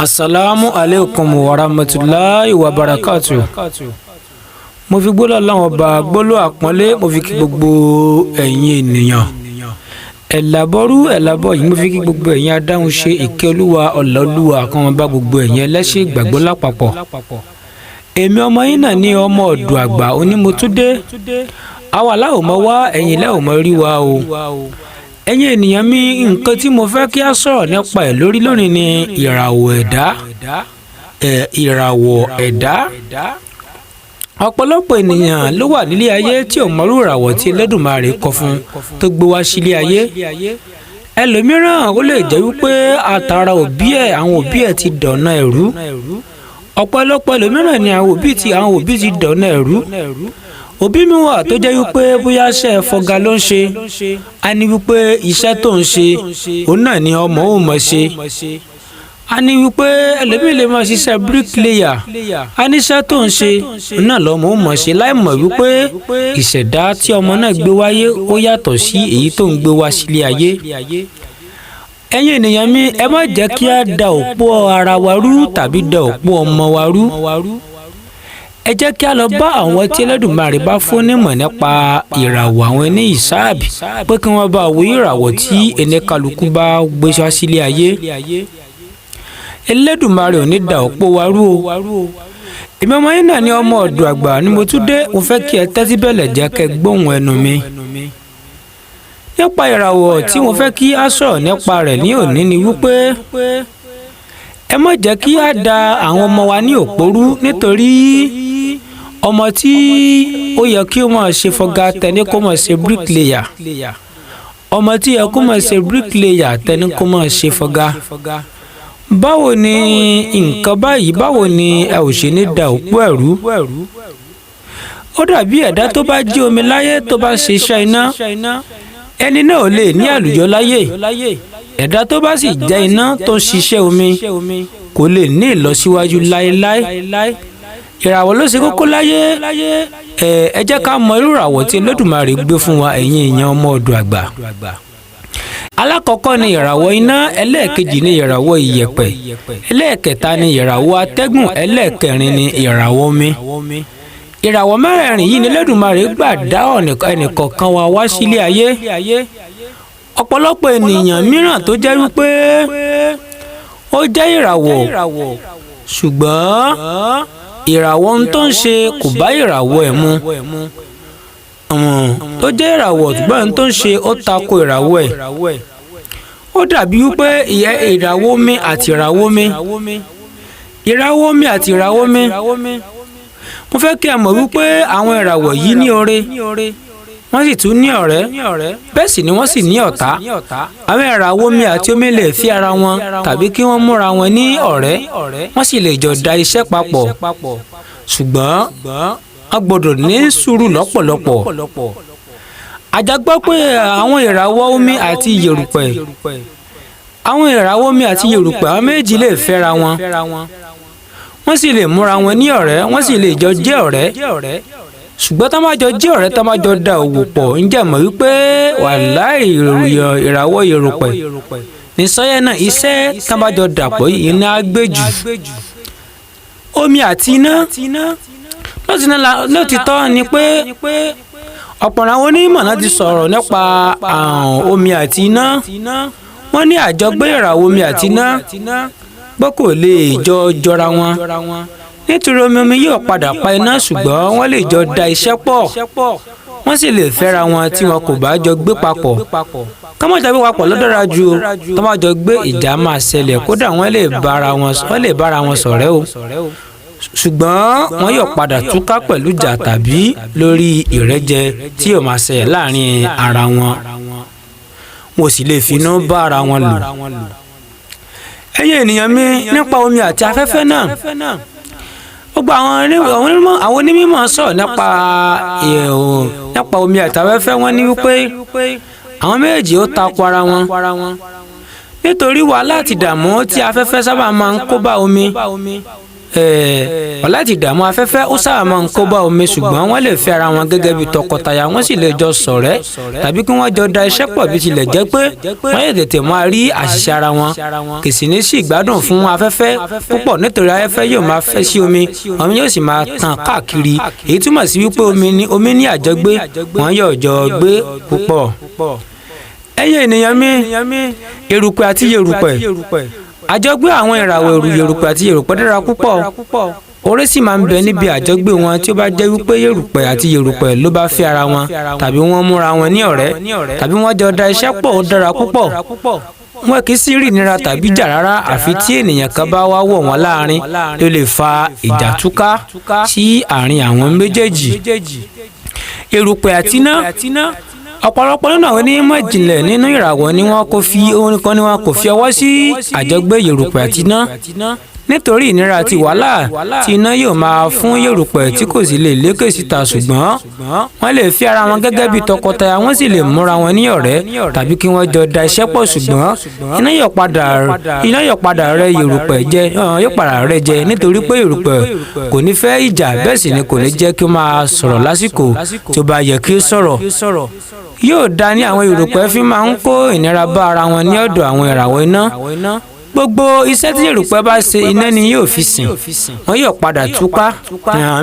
Assalamu alaikum wa rahmatullahi wa barakatuh. Mo fi gbólọ̀ láwọn ọba gbólọ̀ àpọ́nlé mo fi kí gbogbo ẹ̀yin ènìyàn. Ẹ̀làbọ́rú ẹ̀làbọ́ yìí mo fi kí gbogbo ẹ̀yin adáhùn ṣe ìkẹ́ olúwa ọ̀làolúwa kan bá gbogbo ẹ̀yin ẹlẹ́ṣẹ̀ ìgbàgbọ́ lápapọ̀. Èmi ọmọ yín náà ní ọmọ ọ̀dọ̀ àgbà onímọ̀túndé. Àwa la ò mọ̀ wá ẹ̀yin la ò mọ̀ rí wa o. Ẹ̀yin ènìyàn mi nǹkan tí mo fẹ́ kí a sọ̀rọ̀ nípa ẹ̀ lónìí ni ìràwọ̀ ẹ̀dá. Ìràwọ̀ ẹ̀dá. Ọ̀pọ̀lọpọ̀ ènìyàn ló wà nílé ayé tí ò mọrú ìràwọ̀ tí Ẹlẹ́dùmarè kọ fún tó gbé wá sílé ayé. Ẹlòmíràn ó lè jẹ́ wípé àtàrà àwọn òbí ẹ̀ ti dọ̀nà ẹ̀rú. Ọ̀pọ̀lọpọ̀ ẹlòmíràn ni àwọn òbí ti dọ̀nà ẹ̀rú. Òbí mi wà tó jẹ́ wípé bóyá iṣẹ́ fọga ló ń ṣe, a ní wípé iṣẹ́ tó ń ṣe òun náà ni ọmọ òun mọ̀ ṣe. A ní wípé ẹlòmíì lè máa ṣiṣẹ́ bricklayer, a ní iṣẹ́ tó ń ṣe òun náà lọ́mọ òun mọ̀ ṣe láì mọ̀ wípé ìṣẹ̀dá tí ọmọ náà gbé wáyé ó yàtọ̀ sí èyí tó ń gbé wá sílé ayé. Ẹ̀yin ènìyàn mi, ẹ má jẹ́ kí a da òpó ara wa rú tàbí da òpó ọmọ wa rú. Ẹ jẹ́ kí a lọ bá àwọn tí Ẹlẹ́dùmarè bá fún nímọ̀ nípa ìràwọ̀ àwọn ẹni ìsáàbì pé kí wọ́n bá wo ìràwọ̀ tí ẹni kálukú bá gbé wá sílé ayé. Ẹlẹ́dùmarè ò ní da òpó wa rú o. Èmi ọmọ yín náà ní ọmọ ọ̀dọ̀ àgbà ni mo tún dé. Mo fẹ́ kí ẹ tẹ́tí bẹ̀lẹ̀ jẹ́ kẹ́ gbóhùn ẹnu mi. Nípa ìràwọ̀ tí mo fẹ́ kí a sọ̀rọ̀ nípa rẹ̀ ní òní ni wípé ẹ má jẹ́ kí a da àwọn ọmọ wa ní òpó rú nítorí ọmọ tí ó yẹ kí ó máa ṣe fọga tẹni kó máa ṣe bricklayer. Ọmọ tí yẹ kó máa ṣe bricklayer tẹni kó máa ṣe fọga. Báwo ni nǹkan báyìí báwo ni ẹ ò ṣe ní da òpó ẹ̀rú? Ó dàbí ẹ̀dá tó bá jí omi láyé tó bá ṣe iṣẹ́ iná. Ẹni náà ò lè ní àlùyọ láyé. Ẹ̀dá tó bá sì jẹ́ iná tó ń ṣiṣẹ́ omi kò lè ní ìlọsíwájú láéláé. Ìràwọ̀ ló ṣe kókó láyé. Ẹ jẹ́ ká mọ irú ìràwọ̀ tí Ẹlẹ́dùmarè gbé fún wa ẹ̀yin èèyàn ọmọ ọ̀dọ̀ àgbà. Alákọ̀ọ́kọ́ ni ìràwọ̀ iná, ẹlẹ́ẹ̀kejì ni ìràwọ̀ ìyẹ̀pẹ̀, ẹlẹ́ẹ̀kẹta ni ìràwọ̀ atẹ́gùn, ẹlẹ́ẹ̀kẹrin ni ìràwọ̀ omi. Ìràwọ̀ mẹ́rẹ̀ẹ̀rin yìí ni Ẹlẹ́dùmarè gbà dá ẹnìkọ̀ọ̀kan wa wá sílé ayé. Ọ̀pọ̀lọpọ̀ ènìyàn mìíràn tó jẹ́ wípé ó jẹ́ ìràwọ̀ ṣùgbọ́n ìràwọ̀ ohun tó ń ṣe kò bá ìràwọ̀ ẹ̀ mu. Tó jẹ́ ìràwọ̀ ṣùgbọ́n ohun tó ń ṣe ó tako ìràwọ̀ ẹ̀. Ó dàbí wípé ìràwọ̀ omi àti ìràwọ̀ omi. Ìràwọ̀ omi àti ìràwọ̀ omi. Mo fẹ́ kí ẹ mọ̀ wípé àwọn ìràwọ̀ yìí ní oore. Wọ́n sì tún ní ọ̀rẹ́, bẹ́ẹ̀ sì ni wọ́n sì ní ọ̀tá. Àwọn ìràwọ̀ omi àti omi lè fi ara wọn tàbí kí wọ́n múra wọn ní ọ̀rẹ́, wọ́n sì lè jọ da iṣẹ́ papọ̀. Ṣùgbọ́n a gbọ́dọ̀ ní sùúrù lọ́pọ̀lọpọ̀. Àjà gbọ́ pé àwọn ìràwọ̀ omi àti ìyẹ̀rùpẹ̀, àwọn méjì lè fẹ́ra wọn. Wọ́n sì lè múra wọn ní ọ̀rẹ́, wọ́n sì lè jọ jẹ́ ọ̀rẹ́. Ṣùgbọ́n tá má jọ jẹ́ ọ̀rẹ́ tá má jọ da òwò pọ̀ ǹjẹ́ mọ̀ wípé wàláhì ìràwọ̀ ìyẹ̀rùpẹ̀ ní sọ́yẹ́ náà iṣẹ́ tá má jọ dàpọ̀ iná á gbé jù. Omi àti iná lótìtọ́ ni pé ọ̀pọ̀ àwọn onímọ̀ náà ti sọ̀rọ̀ nípa omi àti iná. Wọ́n ní àjọgbé ìràwọ̀ omi àti iná pé kò lè jọra wọn. Nítorí omi yóò padà pa iná ṣùgbọ́n wọ́n lè jọ da iṣẹ́ pọ̀. Wọ́n sì lè fẹ́ra wọn tí wọn kò bá jọ gbé papọ̀. Ká má jọ gbé papọ̀ ló dára jù o. Tó bá jọ gbé ìjà máa ṣẹlẹ̀ kódà wọ́n lè bára wọn ṣọ̀rẹ́ o. Ṣùgbọ́n wọ́n yóò padà túká pẹ̀lú ìjà tàbí lórí ìrẹ́jẹ tí yóò máa ṣẹlẹ̀ láàrin ara wọn. Wọn ò sì lè finú bá ara wọn lò. Ẹ̀yin ènìyàn mi, nípa omi àti afẹ́fẹ́ náà. Gbogbo àwọn onímọ̀ sọ̀rọ̀ nípa omi àti afẹ́fẹ́. Wọ́n ní wípé àwọn méjèèjì ó tako ara wọn. Nítorí wàhálà àti ìdààmú tí afẹ́fẹ́ sábà máa ń kó bá omi. ọ̀la ti dààmú afẹ́fẹ́ ó sábà máa ń kó bá omi ṣùgbọ́n wọ́n lè fẹ́ ara wọn gẹ́gẹ́ bí tọkọtaya wọ́n sì lè jọ ṣọ̀rẹ́ tàbí kí wọ́n jọ da iṣẹ́ pọ̀ bí tilẹ̀ jẹ́ pé wọ́n lè tètè máa rí àṣìṣe ara wọn kì sì ní sí ìgbádùn fún afẹ́fẹ́ púpọ̀ nítorí afẹ́fẹ́ yóò máa fẹ́ sí omi yóò sì máa tàn káàkiri èyí túmọ̀ sí wípé omi ní àjọgbé wọn yóò jọ gbé púpọ̀. ẹ̀yin ènìyàn mi erùpẹ̀ àti yerùpẹ̀ àjọgbé àwọn ìràwọ̀ yerùpẹ̀ àti yerùpẹ̀ dára púpọ̀ oore sì máa ń bẹ níbi àjọgbé wọn tí ó bá jẹ́ wípé yerùpẹ̀ àti yerùpẹ̀ ló bá fẹ́ ara wọn tàbí wọ́n múra wọn ní ọ̀rẹ́ tàbí wọ́n jọ da iṣẹ́ pọ̀ ó dára púpọ̀ wọn kì í sì rí ìnira tàbí jà rárá àfi tí ènìyàn kan bá wá wọ̀ wọ́n láàrin ló lè fa ìjà túká sí àárín àwọn méjèèjì. erùpẹ̀ àti iná ọ̀pọ̀lọpọ̀ nínú àwọn onímọ̀ ìjìnlẹ̀ nínú ìràwọ̀ ni wọn kò fi ọwọ́ sí àjọgbé yerùpẹ̀ àti iná nítorí ìnira àti wàhálà tí iná yóò máa fún yerùpẹ̀ tí kò sì lè lékè síta ṣùgbọ́n wọ́n lè fi ara wọn gẹ́gẹ́ bí tọkọtaya wọ́n sì lè múra wọn ní ọ̀rẹ́ tàbí kí wọ́n jọ da iṣẹ́ pọ̀ ṣùgbọ́n iná yóò padà rẹ́ yerùpẹ̀ jẹ nítorí pé yerùpẹ̀ kò ní fẹ́ ìjà bẹ́ẹ̀ sì ni kò ní jẹ́ kí ó máa sọ̀rọ̀ lásìkò tó bá yẹ kí ó sọ̀rọ̀ yóò dá ní àwọn yerùpẹ̀ fi máa ń kó ìnira bá ara wọn ní ọ̀dọ̀ àwọn ìràwọ̀ iná gbogbo iṣẹ́ tí yerùpẹ̀ bá ṣe iná ni yóò fi sìn wọn yóò padà túká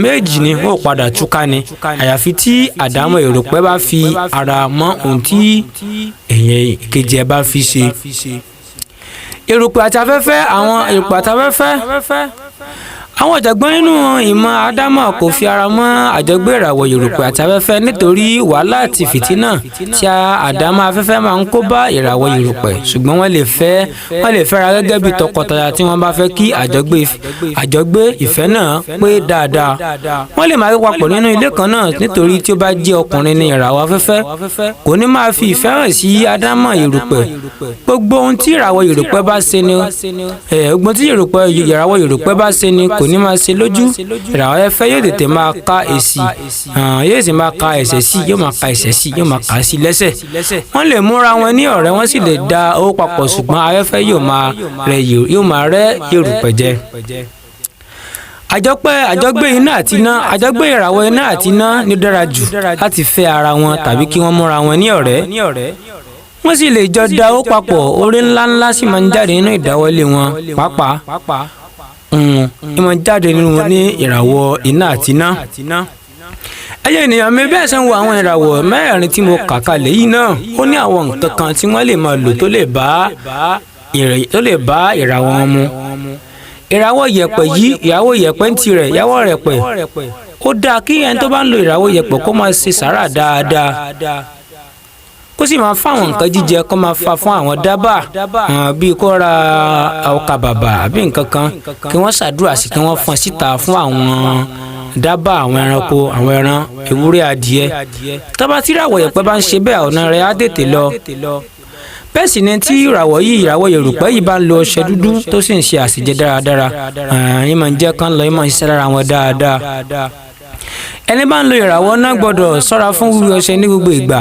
méjì ni wọn ò padà túká ni àyàfi tí àdámọ̀ yerùpẹ̀ bá fi ara mọ́ ohun tí èèyàn kejì ẹ̀ bá fi ṣe. yerùpẹ̀ àti afẹ́fẹ́ àwọn ọ̀jọ̀gbọ́n nínú ìmọ̀ àdámọ̀ kò fi ara mọ́ àjọgbé ìràwọ̀ yerùpẹ̀ àti afẹ́fẹ́ nítorí wàhálà àti fìtínà tí àdámọ̀ afẹ́fẹ́ máa ń kó bá ìràwọ̀ yerùpẹ̀ ṣùgbọ́n wọ́n lè fẹ́ra gẹ́gẹ́ bí tọkọtaya tí wọ́n bá fẹ́ kí àjọgbé ìfẹ́ náà pé dáadáa wọ́n lè máa gbé papọ̀ nínú ilé kan náà nítorí tí ó bá jẹ́ ọkùnrin ní ìràwọ̀ afẹ́fẹ́ kò ní máa fi ìfẹ́ hàn sí àdámọ̀ yerùpẹ̀ gbogbo ohun tí ìràwọ̀ yerùpẹ̀ bá ṣe ni kò ní máa ṣe lójú ìràwọ̀ afẹ́fẹ́ yóò tètè máa ka èsì yóò sì máa ka ẹsẹ̀ sí yóò máa ka ẹsẹ̀ sí yóò máa kà á sí lẹ́sẹ̀ wọ́n lè múra wọn ní ọ̀rẹ́ wọ́n sì lè da owó papọ̀ ṣùgbọ́n afẹ́fẹ́ yóò máa rẹ́ yerùpẹ̀ jẹ. àjọgbé ìràwọ̀ iná àti iná ni ó dára jù láti fẹ́ ara wọn tàbí kí wọ́n múra wọn ní ọ̀rẹ́ wọ́n sì lè jọ da owó papọ̀ oore ńláńlá sì máa ń jáde nínú ìdáwọ́lé wọn pàápàá ìmọ̀ jáde nínú ní ìràwọ̀ iná àti iná. ẹ̀yin ènìyàn mi bẹ́ẹ̀ ṣe ń wo àwọn ìràwọ̀ mẹ́rin tí mo kà kalẹ̀ yìí náà ó ní àwọn nǹkan kan tí wọ́n lè máa lò tó lè bá ìràwọ̀ wọn mu. ìràwọ̀ yẹ̀pẹ̀ ń tirẹ̀ ìyàwó rẹ̀pẹ̀ ó dáa kí ẹni tó bá ń lo ìràwọ̀ yẹ̀pẹ̀ kó máa ṣe sàárà dáadáa kó sì máa fún àwọn nǹkan jíjẹ kó máa fa fún àwọn dábàá bíi kó ra ọkà bàbà àbí nǹkan kan kí wọ́n ṣàdúrà sí kí wọ́n fọ́n síta fún àwọn dábàá àwọn ẹranko àwọn ẹran ewúrẹ́ adìẹ tọ́ba tí ìràwọ̀ yẹ̀pẹ̀ bá ń ṣe bẹ́ẹ̀ ọ̀nà rẹ̀ á tètè lọ. bẹ́ẹ̀ sì ni tí ìràwọ̀ yerùpẹ̀ yìí bá ń lo ọṣẹ dúdú tó sì ń ṣe àṣejẹ dáradára yín máa ń jẹ́ kán lọ yín máa ń ṣiṣẹ́ lára wọn dáadáa. ẹni bá ń lo ìràwọ̀ náà gbọ́dọ̀ ṣọ́ra fún wíwí ọṣẹ ní gbogbo ìgbà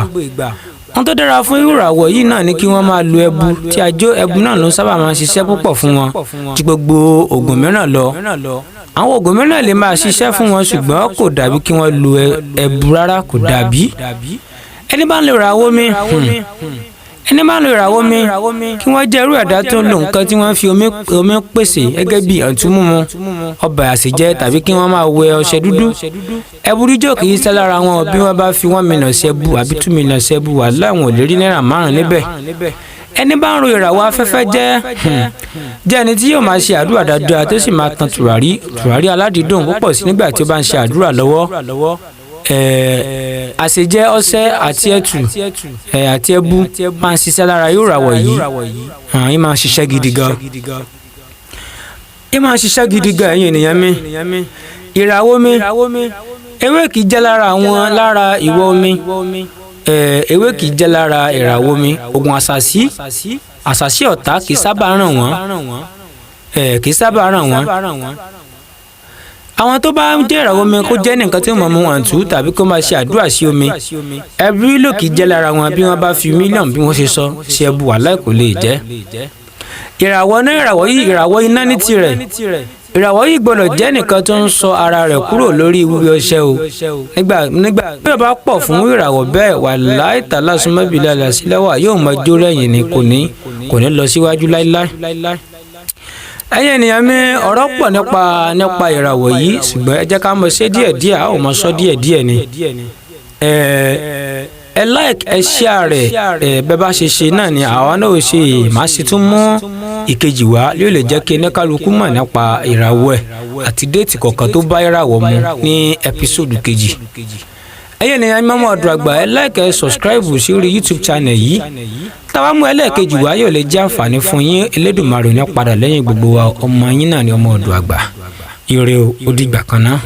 wọ́n tó dára fún ìràwọ̀ yìí náà ni kí wọ́n máa lo ẹbu tí ẹbu náà ló sábà máa ń ṣiṣẹ́ púpọ̀ fún wọn ju gbogbo oògùn mìíràn lọ àwọn oògùn mìíràn lè máa ṣiṣẹ́ fún wọn ṣùgbọ́n kò dàbí kí wọ́n lo ẹbu rárá kò dàbí ẹni bá ń lo ìràwọ̀ mi kí wọ́n jẹ́ irú ẹ̀dá tó ń lo nǹkan tí wọ́n fi omi pèsè gẹ́gẹ́ bí ọ̀tún mímu ọbẹ̀ àṣejẹ tàbí kí wọ́n máa wẹ ọṣẹ dúdú ẹbu ríjò kì í ṣe lára wọn bí wọ́n bá fi 1 mílíọ̀nù ṣẹ́bù àbí 2 mílíọ̀nù ṣẹ́bù wà láwọn ò lè rí náírà 5 níbẹ̀ ẹni bá ń ro ìràwọ̀ afẹ́fẹ́ jẹ́ ẹni tí yóò máa ṣe àdúrà dáadáa tó sì máa tan tùràrí aládìídùn púpọ̀ sí nígbà tí ó bá ń ṣe àdúrà lọ́wọ́ àṣejẹ ọṣẹ àti ẹ̀tù àti ẹbu máa ń ṣiṣẹ́ lára ìràwọ̀ yìí yìí máa ń ṣiṣẹ́ gidi gan ẹ̀yin ènìyàn mi ìràwọ̀ mi ewé kìí jẹ́ lára ìwọ̀ omi ewé kìí jẹ́ lára ìràwọ̀ omi oògùn àṣàṣì ọ̀tá kìí sábà ràn wọ́n àwọn tó bá ń jẹ́ ìràwọ̀ omi kó jẹ́ nǹkan tí wọ́n mú wọn tù tàbí kó máa ṣe àdúrà sí omi ẹbí ló kìí jẹ́ lára wọn bí wọ́n bá fi mílíọ̀nù bí wọ́n ṣe sọ ṣe ẹbu wàhálà kò lè jẹ́ ìràwọ̀ iná ní tirẹ̀ ìràwọ̀ yìí gbọ́dọ̀ jẹ́ nìkan tó ń sọ ara rẹ̀ kúrò lórí wíwí ọṣẹ o nígbà bí ó bá pọ̀ fún ìràwọ̀ bẹ́ẹ̀ wàláhì tàálà súnmọ́bìlà làṣílẹ́wà yóò mọ jó rẹ̀yìn ni kò ní lọ síwájú láíláí. ẹ̀yin ènìyàn mi ọ̀rọ̀ pọ̀ nípa ìràwọ̀ yìí ṣùgbọ́n ẹ jẹ́ ká mọ̀ ṣe díẹ̀díẹ̀ a ò mọ̀ sọ díẹ̀díẹ̀ ni. ẹ like ẹ share rẹ̀ bẹ́ẹ̀ bá ṣe ṣe náà ni àwa náà ò ṣe máa ṣe tún mú ìkejì wá yóò lè jẹ́ kí oníkálukú mọ̀ nípa ìràwọ̀ ẹ̀ àti déètì kọ̀ọ̀kan tó bá ìràwọ̀ mu ní ẹpisódù kejì. ẹ̀yin ènìyàn mọ́mọ́ ọ̀dọ̀ àgbà ẹ like ẹ subscribe sí orí YouTube channel yìí táwa mú ẹlẹ́ẹ̀kejì wá yóò lè jẹ́ àǹfààní fún yín Elédùmarè ní padà lẹ́yìn gbogbo wa ọmọ yín náà ni ọmọ ọ̀dọ̀ àgbà ire ó dìgbà kan náà.